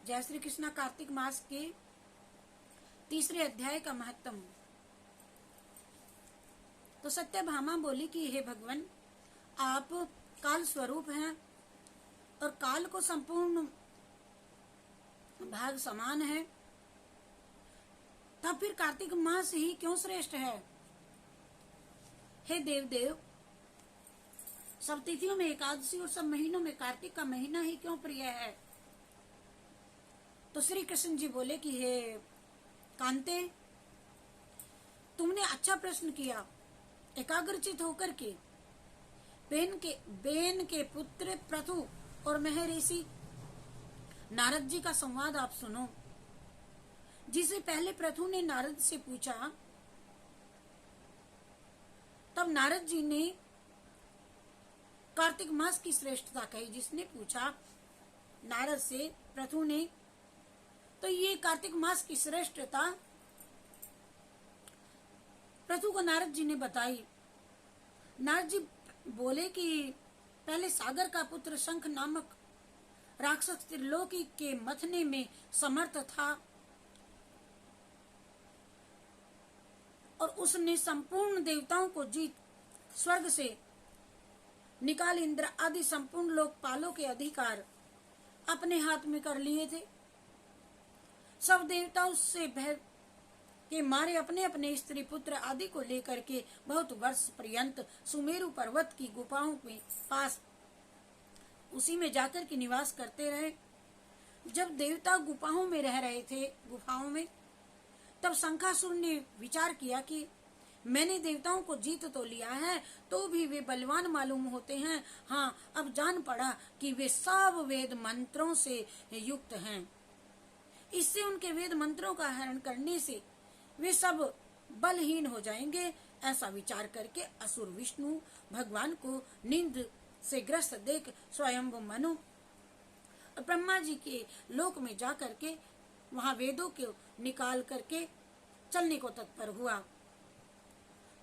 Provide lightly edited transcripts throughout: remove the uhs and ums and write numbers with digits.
जय श्री कृष्णा। कार्तिक मास के तीसरे अध्याय का महत्व। तो सत्यभामा बोली कि हे भगवान, आप काल स्वरूप हैं और काल को संपूर्ण भाग समान है, तब फिर कार्तिक मास ही क्यों श्रेष्ठ है? हे देव देव, सब तिथियों में एकादशी और सब महीनों में कार्तिक का महीना ही क्यों प्रिय है? तो श्री कृष्ण जी बोले कि हे कांते, तुमने अच्छा प्रश्न किया। एकाग्रचित होकर के बेन के पुत्र प्रथु और महर्षि नारद जी का संवाद आप सुनो। जिसे पहले प्रथु ने नारद से पूछा, तब नारद जी ने कार्तिक मास की श्रेष्ठता कही। जिसने पूछा नारद से, प्रथु ने, तो ये कार्तिक मास की श्रेष्ठता प्रथु को नारद जी ने बताई। नारद जी बोले कि पहले सागर का पुत्र शंख नामक राक्षस त्रिलोकी के मथने में समर्थ था और उसने संपूर्ण देवताओं को जीत स्वर्ग से निकाल इंद्र आदि संपूर्ण लोकपालों के अधिकार अपने हाथ में कर लिए थे। सब देवता उससे भय के मारे अपने अपने स्त्री पुत्र आदि को लेकर के बहुत वर्ष पर्यंत सुमेरु पर्वत की गुफाओं में पास उसी में जाकर के निवास करते रहे। जब देवता गुफाओं में रह रहे थे, गुफाओं में, तब शंखासुर ने विचार किया कि मैंने देवताओं को जीत तो लिया है, तो भी वे बलवान मालूम होते हैं। हाँ, अब जान पड़ा कि वे सब वेद मंत्रों से युक्त हैं। इससे उनके वेद मंत्रों का हरण करने से वे सब बलहीन हो जाएंगे। ऐसा विचार करके असुर विष्णु भगवान को नींद से ग्रस्त देख स्वयंभु मनु ब्रह्मा जी के लोक में जा करके वहां वेदों को निकाल करके चलने को तत्पर हुआ।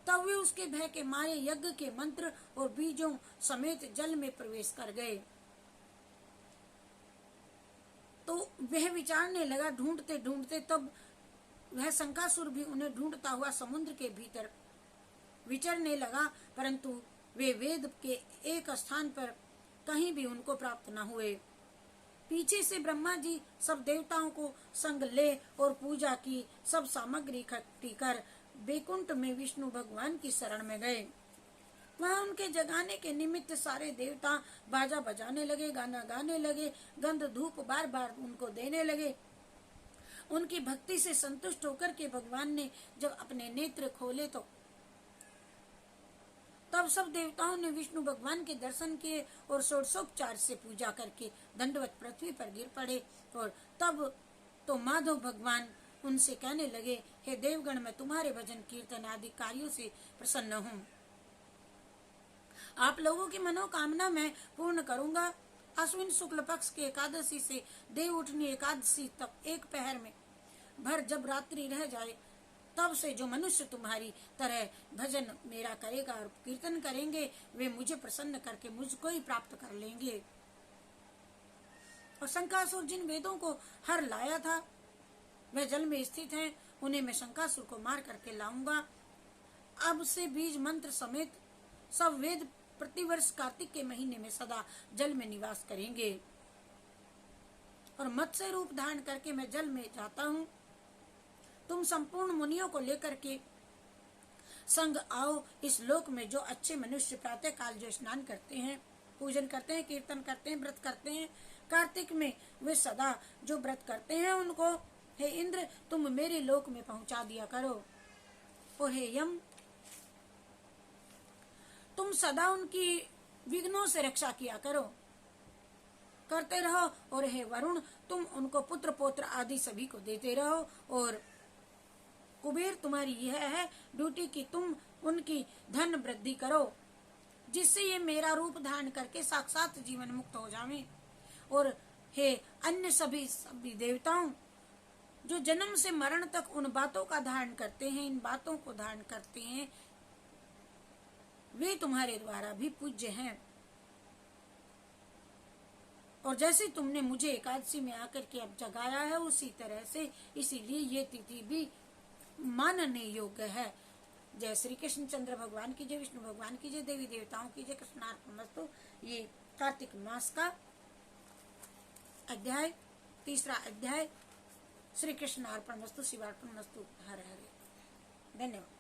तब वे उसके भय के मारे यज्ञ के मंत्र और बीजों समेत जल में प्रवेश कर गए। तो वह विचारने लगा, ढूंढते ढूंढते, तब वह शंखासुर भी उन्हें ढूंढता हुआ समुद्र के भीतर विचरने लगा, परंतु वे वेद के एक स्थान पर कहीं भी उनको प्राप्त न हुए। पीछे से ब्रह्मा जी सब देवताओं को संग ले और पूजा की सब सामग्री इकट्ठी कर बैकुंठ में विष्णु भगवान की शरण में गए। वहां उनके जगाने के निमित्त सारे देवता बाजा बजाने लगे, गाना गाने लगे, गंध धूप बार बार उनको देने लगे। उनकी भक्ति से संतुष्ट होकर के भगवान ने जब अपने नेत्र खोले तो तब सब देवताओं ने विष्णु भगवान के दर्शन किए और षोडशोपचार से पूजा करके दंडवत पृथ्वी पर गिर पड़े। और तब तो माधव भगवान उनसे कहने लगे, हे देवगण, मैं तुम्हारे भजन कीर्तन आदि कार्यों से प्रसन्न हूँ। आप लोगों की मनोकामना मैं पूर्ण करूंगा। अश्विन शुक्ल पक्ष के एकादशी से देव उठनी एकादशी तक एक पहर में भर जब रात्रि रह जाए, तब से जो मनुष्य तुम्हारी तरह भजन मेरा करेगा और कीर्तन करेंगे, वे मुझे प्रसन्न करके मुझको ही प्राप्त कर लेंगे। और शंखासुर जिन वेदों को हर लाया था वह जल में स्थित हैं, उन्हें मैं शंखासुर को मार करके लाऊंगा। अब से बीज मंत्र समेत सब वेद प्रतिवर्ष कार्तिक के महीने में सदा जल में निवास करेंगे। और मत्स्य रूप धारण करके मैं जल में जाता हूँ। तुम संपूर्ण मुनियों को लेकर के संग आओ। इस लोक में जो अच्छे मनुष्य प्रातः काल जो स्नान करते हैं, पूजन करते हैं, कीर्तन करते हैं, व्रत करते हैं, कार्तिक में वे सदा जो व्रत करते हैं उनको हे इंद्र तुम मेरे लोक में पहुंचा दिया करो। और हे यम, तुम सदा उनकी विघ्नों से रक्षा किया करो, करते रहो। और हे वरुण, तुम उनको पुत्र पौत्र आदि सभी को देते रहो। और कुबेर, तुम्हारी यह है ड्यूटी कि तुम उनकी धन वृद्धि करो, जिससे ये मेरा रूप धारण करके साक्षात जीवन मुक्त हो जावे। और हे अन्य सभी देवताओं, जो जन्म से मरण तक उन बातों का धारण करते हैं, इन बातों को धारण करते हैं, वे तुम्हारे द्वारा भी पूज्य हैं। और जैसे तुमने मुझे एकादशी में आकर के अब जगाया है, उसी तरह से इसीलिए ये तिथि भी मानने योग्य है। जय श्री कृष्ण चंद्र भगवान की जय, विष्णु भगवान की जय, देवी देवताओं की जय, कृष्णार्पणमस्तु। ये कार्तिक मास का अध्याय, तीसरा अध्याय। श्री कृष्ण अर्पणमस्तु, शिवार्पणमस्तु। हरे हरे। धन्यवाद।